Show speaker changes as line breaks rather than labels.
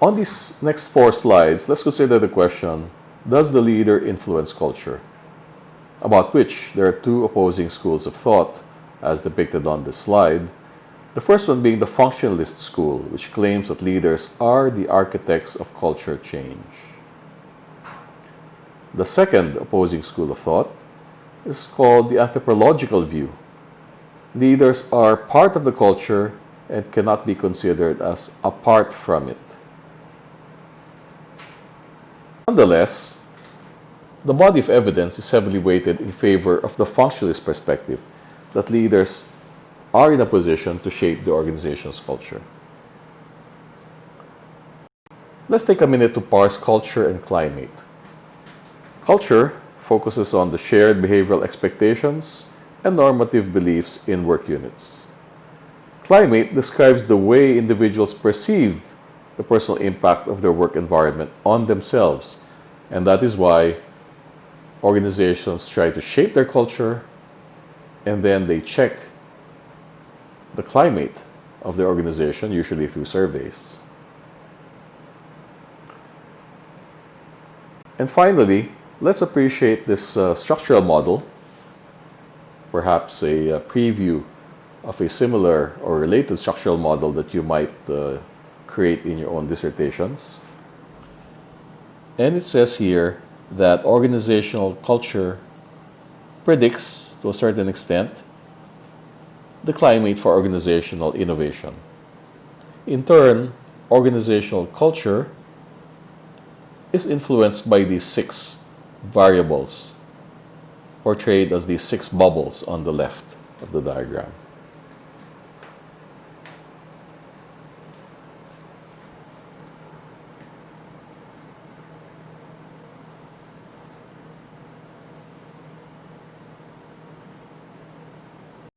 On these next 4 slides, let's consider the question, does the leader influence culture? About which there are 2 opposing schools of thought, as depicted on this slide. The first one being the functionalist school, which claims that leaders are the architects of culture change. The second opposing school of thought is called the anthropological view. Leaders are part of the culture and cannot be considered as apart from it. Nonetheless, the body of evidence is heavily weighted in favor of the functionalist perspective that leaders are in a position to shape the organization's culture. Let's take a minute to parse culture and climate. Culture focuses on the shared behavioral expectations and normative beliefs in work units. Climate describes the way individuals perceive the personal impact of their work environment on themselves, and that is why organizations try to shape their culture and then they check the climate of their organization, usually through surveys. And finally, let's appreciate this structural model, perhaps a preview of a similar or related structural model that you might create in your own dissertations. And it says here that organizational culture predicts, to a certain extent, the climate for organizational innovation. In turn, organizational culture is influenced by these 6 variables, portrayed as these 6 bubbles on the left of the diagram.